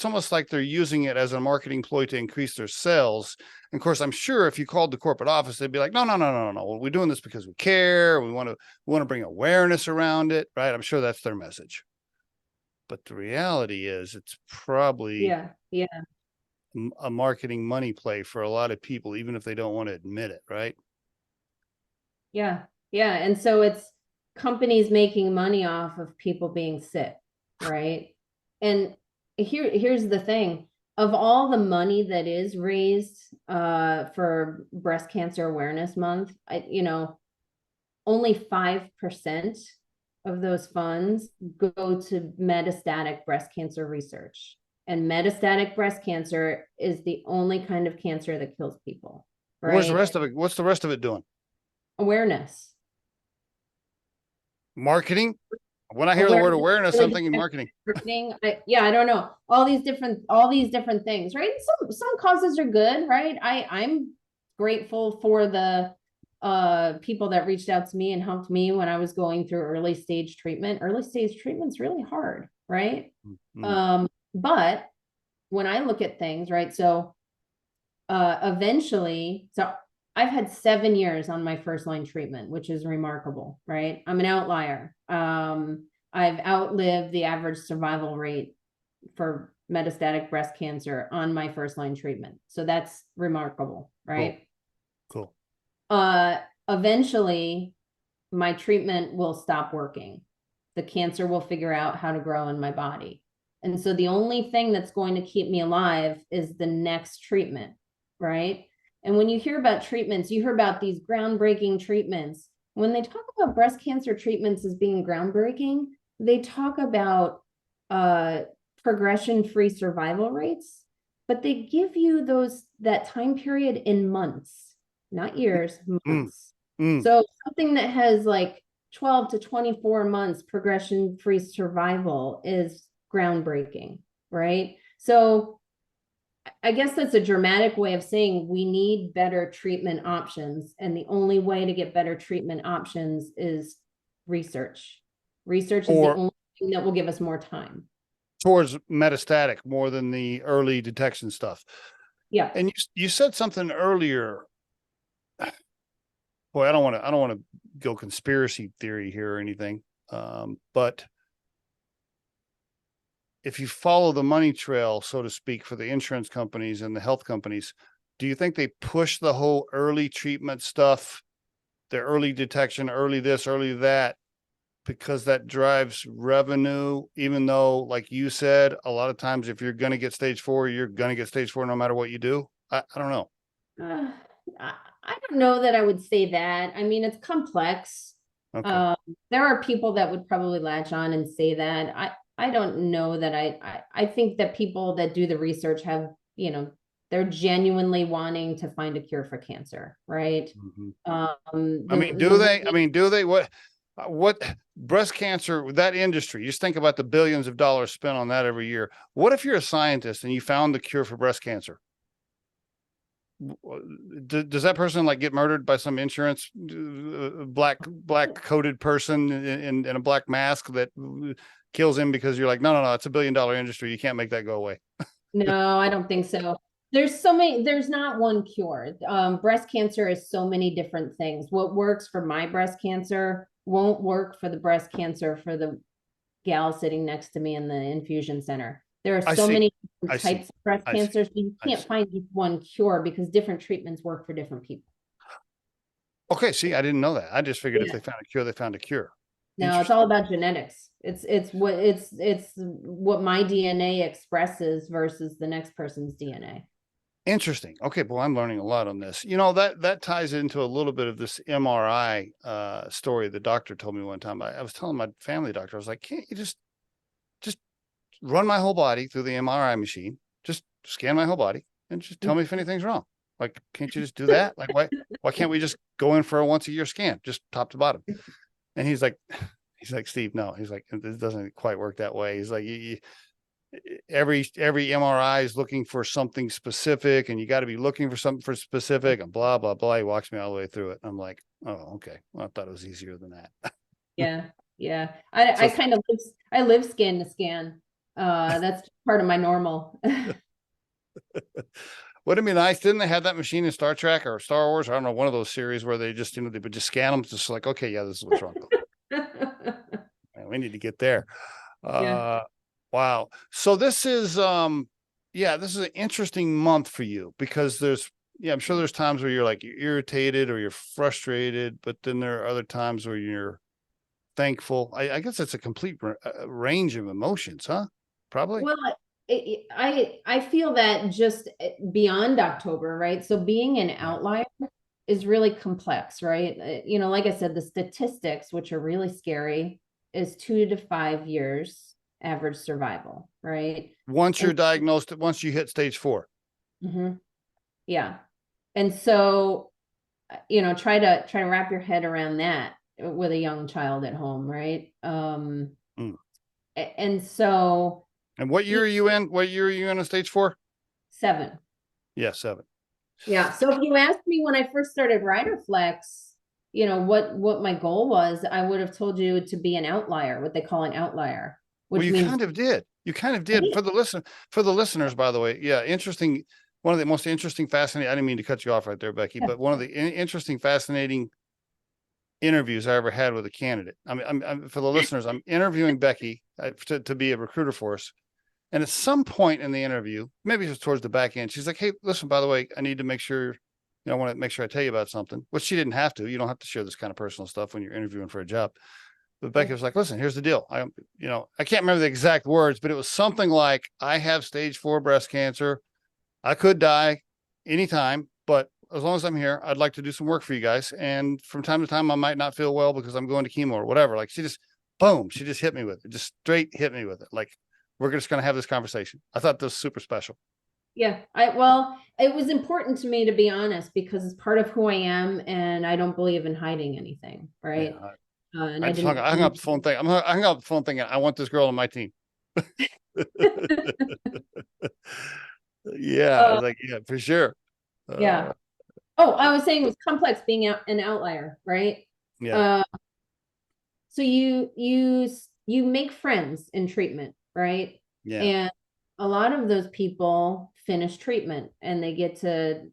A: almost like they're using it as a marketing ploy to increase their sales. And of course, I'm sure if you called the corporate office, they'd be like, no. Well, we're doing this because we care. We want to bring awareness around it, right? I'm sure that's their message. But the reality is, it's probably a marketing money play for a lot of people, even if they don't want to admit it, right?
C: Yeah. And so it's companies making money off of people being sick, right? And here's the thing. Of all the money that is raised for Breast Cancer Awareness Month, only 5% of those funds go to metastatic breast cancer research. And metastatic breast cancer is the only kind of cancer that kills people, right?
A: Where's the rest of it? What's the rest of it doing?
C: Awareness.
A: Marketing. When I hear the word awareness, I'm thinking marketing.
C: I don't know. All these different things, right? Some causes are good, right? I'm grateful for the people that reached out to me and helped me when I was going through early stage treatment. Early stage treatment's really hard, right? Mm-hmm. But when I look at things, right? So eventually, I've had 7 years on my first line treatment, which is remarkable, right? I'm an outlier. I've outlived the average survival rate for metastatic breast cancer on my first line treatment. So that's remarkable, right?
A: Cool.
C: Eventually, my treatment will stop working. The cancer will figure out how to grow in my body. And so the only thing that's going to keep me alive is the next treatment, right? And when you hear about treatments, you hear about these groundbreaking treatments. When they talk about breast cancer treatments as being groundbreaking, they talk about progression-free survival rates, but they give you that time period in months, not years, months. So something that has like 12 to 24 months progression-free survival is groundbreaking, right? So I guess that's a dramatic way of saying we need better treatment options. And the only way to get better treatment options is research. Research is the only thing that will give us more time.
A: Towards metastatic more than the early detection stuff.
C: Yeah.
A: And you said something earlier. Boy, I don't want to go conspiracy theory here or anything. But if you follow the money trail, so to speak, for the insurance companies and the health companies, do you think they push the whole early treatment stuff, the early detection, early this, early that, because that drives revenue, even though, like you said, a lot of times if you're going to get stage 4, you're going to get stage 4 no matter what you do? I don't know.
C: I don't know that I would say that. I mean, it's complex. Okay. There are people that would probably latch on and say that. I don't know that I think that people that do the research have, they're genuinely wanting to find a cure for cancer, right?
A: Mm-hmm. Do they? What breast cancer, that industry, just think about the billions of dollars spent on that every year. What if you're a scientist and you found the cure for breast cancer? Does that person like get murdered by some insurance black coated person in a black mask that kills him because you're like, no, it's $1 billion industry. You can't make that go away.
C: No, I don't think so. There's not one cure. Breast cancer is so many different things. What works for my breast cancer won't work for the breast cancer for the gal sitting next to me in the infusion center. There are so many types of breast cancer. So you can't find just one cure because different treatments work for different people.
A: Okay. See, I didn't know that. I just figured if they found a cure, they found a cure.
C: No, it's all about genetics. It's what my DNA expresses versus the next person's DNA.
A: Interesting. Okay, well, I'm learning a lot on this. That ties into a little bit of this MRI story the doctor told me one time. I was telling my family doctor, I was like, can't you just run my whole body through the MRI machine, just scan my whole body and just tell me if anything's wrong. Like, can't you just do that? Like, why can't we just go in for a once a year scan, just top to bottom? And he's like, Steve, no, he's like, it doesn't quite work that way. He's like, every MRI is looking for something specific, and you got to be looking for something for specific, and blah, blah, blah. He walks me all the way through it. I'm like, oh, okay. Well, I thought it was easier than that.
C: Yeah. Yeah. I kind of live scan to scan. That's part of my normal.
A: Wouldn't it be nice? Didn't they have that machine in Star Trek or Star Wars? I don't know, one of those series where they just, they would just scan them, just like, okay, yeah, this is what's wrong. Man, we need to get there.
C: Yeah.
A: Wow. So this is, this is an interesting month for you, because I'm sure there's times where you're irritated or you're frustrated, but then there are other times where you're thankful. I guess it's a complete range of emotions, huh? Probably.
C: Well, I feel that just beyond October, right? So being an outlier is really complex, right? Like I said, the statistics, which are really scary, is 2 to 5 years average survival, right?
A: Once you're diagnosed, once you hit stage 4.
C: Mm-hmm. Yeah. And so, try to wrap your head around that with a young child at home, right? And so.
A: And what year are you in? What year are you in a stage 4?
C: 7.
A: Yeah, 7.
C: Yeah. So if you asked me when I first started Riderflex, what my goal was, I would have told you to be an outlier, what they call an outlier. Which
A: well,
C: means
A: kind of did. You kind of did. For the listeners, by the way. Yeah, interesting. One of the most interesting, fascinating. I didn't mean to cut you off right there, Becky, but one of the interesting, fascinating interviews I ever had with a candidate. I'm for the listeners, I'm interviewing Becky to be a recruiter for us. And at some point in the interview, maybe it was towards the back end, she's like, hey, listen, by the way, I need to make sure, I want to make sure I tell you about something, which she didn't have to. You don't have to share this kind of personal stuff when you're interviewing for a job. But Becky was like, listen, here's the deal. I can't remember the exact words, but it was something like, I have stage 4 breast cancer. I could die anytime, but as long as I'm here, I'd like to do some work for you guys. And from time to time, I might not feel well because I'm going to chemo or whatever. Like, she just hit me with it, just straight hit me with it. Like, we're just going to have this conversation. I thought this was super special.
C: Yeah. It was important to me, to be honest, because it's part of who I am, and I don't believe in hiding anything. Right.
A: Yeah, I hung up the phone thing. I hung up the phone thinking, I want this girl on my team. Yeah. Yeah, for sure.
C: Yeah. I was saying it was complex being an outlier. Right.
A: Yeah.
C: So you make friends in treatment, right?
A: Yeah.
C: And a lot of those people finish treatment and they get to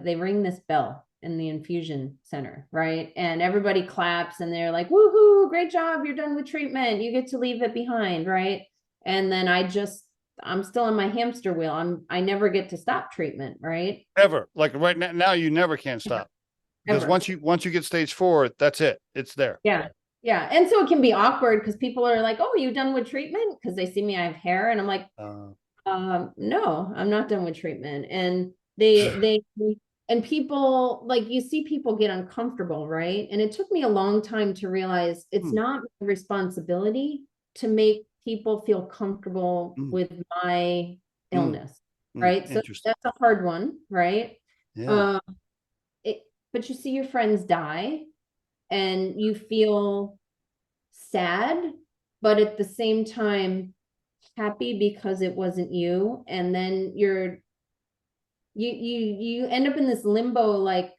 C: they ring this bell in the infusion center, right? And everybody claps and they're like, woohoo, great job, you're done with treatment, you get to leave it behind, right? And then I'm still on my hamster wheel. I never get to stop treatment, right?
A: Ever. Like right now you never can stop. Because once you get stage 4, that's it. It's there.
C: Yeah. Yeah. And so it can be awkward because people are like, oh, you done with treatment? Because they see me, I have hair. And I'm like, no, I'm not done with treatment. And and people, like, you see people get uncomfortable, right? And it took me a long time to realize it's not my responsibility to make people feel comfortable with my illness, right? So that's a hard one, right?
A: Yeah.
C: But you see your friends die and you feel sad, but at the same time happy because it wasn't you. And then you end up in this limbo, like,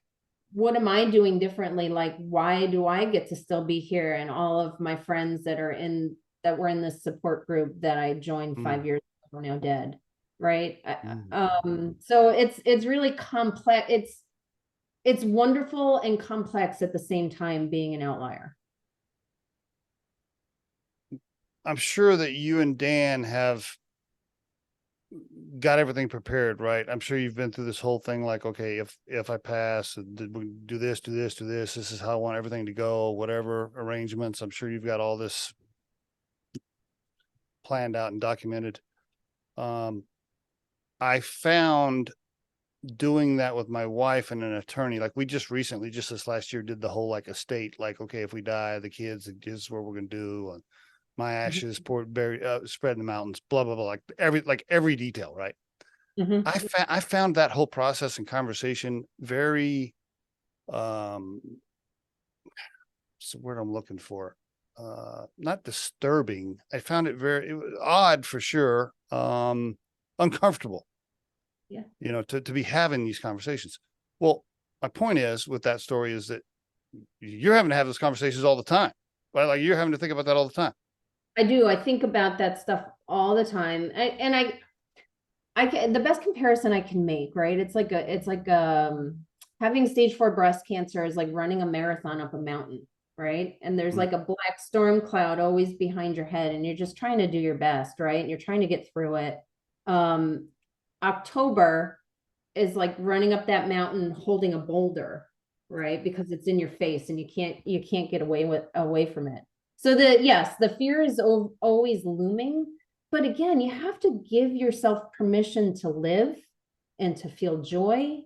C: what am I doing differently? Like, why do I get to still be here? And all of my friends that were in this support group that I joined 5 years ago are now dead. Right. So it's really complex. It's wonderful and complex at the same time being an outlier.
A: I'm sure that you and Dan have got everything prepared, right? I'm sure you've been through this whole thing. Like, okay, if I pass, did we do this, this is how I want everything to go, whatever arrangements. I'm sure you've got all this planned out and documented. I found doing that with my wife and an attorney, like we just recently, just this last year, did the whole like estate, like, okay, if we die, the kids, this is what we're going to do. And my ashes poured, buried, spread in the mountains, blah, blah, blah, like every detail, right?
C: Mhm.
A: I found that whole process and conversation very, what's the word I'm looking for? Not disturbing. I found it it was odd for sure. Uncomfortable,
C: Yeah.
A: to be having these conversations. Well, my point is with that story is that you're having to have those conversations all the time, right? Like you're having to think about that all the time.
C: I do. I think about that stuff all the time. I can, the best comparison I can make, right? It's like having stage 4 breast cancer is like running a marathon up a mountain, right? And there's like a black storm cloud always behind your head, and you're just trying to do your best, right? And you're trying to get through it. October is like running up that mountain holding a boulder, right? Because it's in your face and you can't get away from it. So yes, the fear is always looming, but again, you have to give yourself permission to live and to feel joy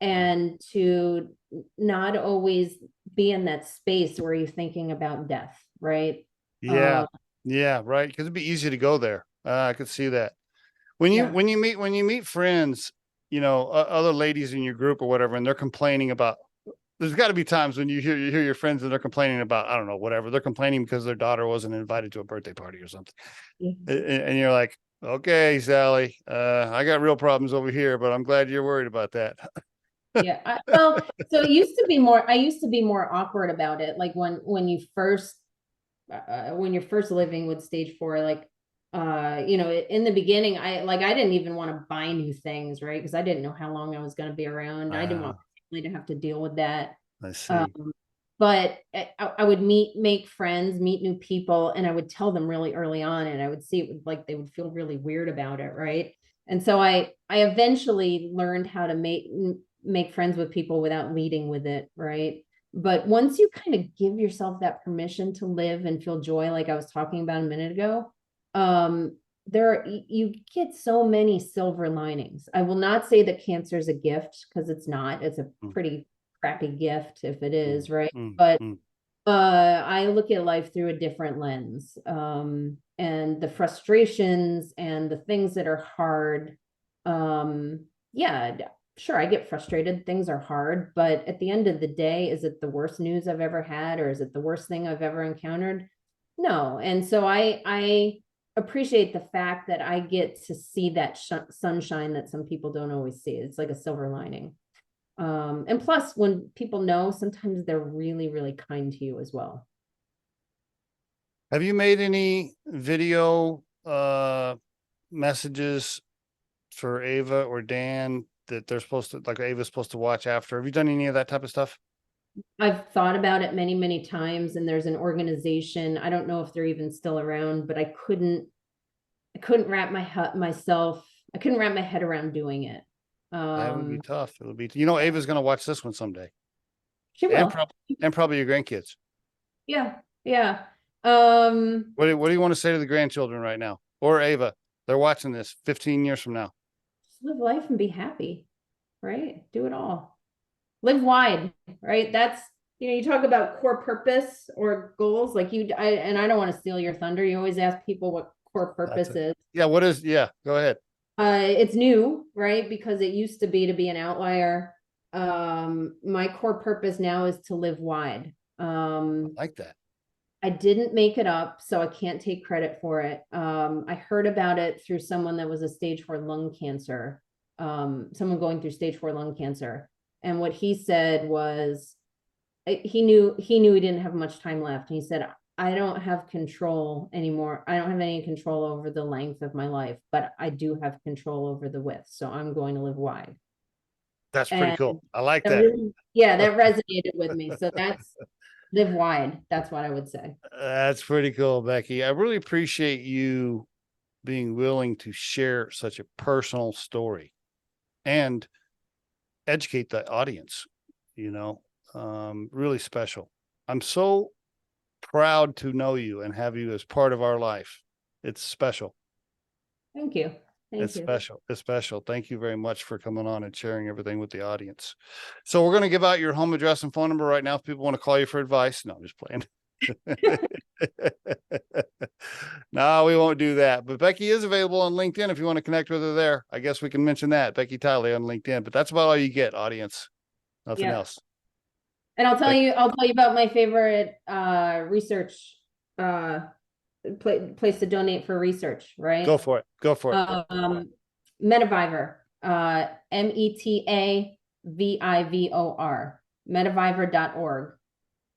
C: and to not always be in that space where you're thinking about death, right?
A: Yeah. Yeah. Right. Because it'd be easy to go there. I could see that.
C: Yeah.
A: When you meet friends, other ladies in your group or whatever, and they're complaining about, there's got to be times when you hear your friends and they're complaining about, I don't know, whatever. They're complaining because their daughter wasn't invited to a birthday party or something.
C: Yeah.
A: And you're like, okay, Sally, I got real problems over here, but I'm glad you're worried about that.
C: Yeah. Well, so it used to be more, I used to be more awkward about it. Like when you're first living with stage 4, like, in the beginning, I didn't even want to buy new things, right? Because I didn't know how long I was going to be around. I didn't want my family to have to deal with that.
A: I see.
C: But I would make friends, meet new people, and I would tell them really early on, and I would see it would, like, they would feel really weird about it, right? And so I eventually learned how to make friends with people without leading with it, right? But once you kind of give yourself that permission to live and feel joy, like I was talking about a minute ago, you get so many silver linings. I will not say that cancer is a gift, because it's not. It's a pretty crappy gift if it is, right? But I look at life through a different lens. And the frustrations and the things that are hard, yeah, sure, I get frustrated. Things are hard, but at the end of the day, is it the worst news I've ever had, or is it the worst thing I've ever encountered? No. And so I appreciate the fact that I get to see that sunshine that some people don't always see. It's like a silver lining. And plus, when people know, sometimes they're really, really kind to you as well.
A: Have you made any video messages for Ava or Dan that they're supposed to, like Ava's supposed to watch after? Have you done any of that type of stuff?
C: I've thought about it many, many times, and there's an organization, I don't know if they're even still around, but I couldn't wrap my head around doing it.
A: That would be tough. It'll be, Ava's going to watch this one someday.
C: She will.
A: And probably your grandkids.
C: Yeah. Yeah.
A: What do you want to say to the grandchildren right now? Or Ava? They're watching this 15 years from now.
C: Just live life and be happy, right? Do it all. Live wide, right? That's, you talk about core purpose or goals, like and I don't want to steal your thunder. You always ask people what core purpose is.
A: Yeah. What is, yeah, go ahead.
C: It's new, right? Because it used to be an outlier. My core purpose now is to live wide.
A: I like that.
C: I didn't make it up, so I can't take credit for it. I heard about it through someone that was a stage 4 lung cancer, someone going through stage 4 lung cancer. And what he said was, he knew he didn't have much time left. And he said, I don't have control anymore. I don't have any control over the length of my life, but I do have control over the width. So I'm going to live wide.
A: That's pretty cool. I like that.
C: Really, yeah, that resonated with me. So that's live wide. That's what I would say.
A: That's pretty cool, Becky. I really appreciate you being willing to share such a personal story and educate the audience, really special. I'm so proud to know you and have you as part of our life. It's special.
C: Thank you.
A: It's special. It's special. Thank you very much for coming on and sharing everything with the audience. So we're going to give out your home address and phone number right now if people want to call you for advice. No, I'm just playing. No, we won't do that. But Becky is available on LinkedIn if you want to connect with her there. I guess we can mention that, Becky Tiley on LinkedIn. But that's about all you get, audience. Nothing
C: Yeah.
A: else.
C: And I'll tell you about my favorite research place to donate for research, right?
A: Go for it. Go for it.
C: Metavivor, METAVIVOR, metavivor.org.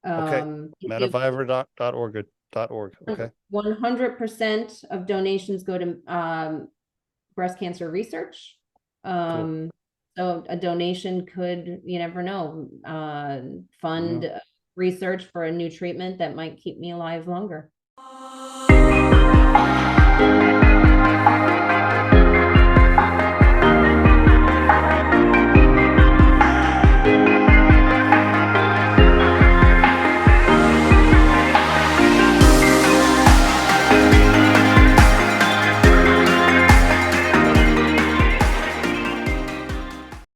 A: Okay. Metavivor.org. Okay.
C: 100% of donations go to breast cancer research.
A: Cool.
C: So a donation could, you never know, fund research for a new treatment that might keep me alive longer.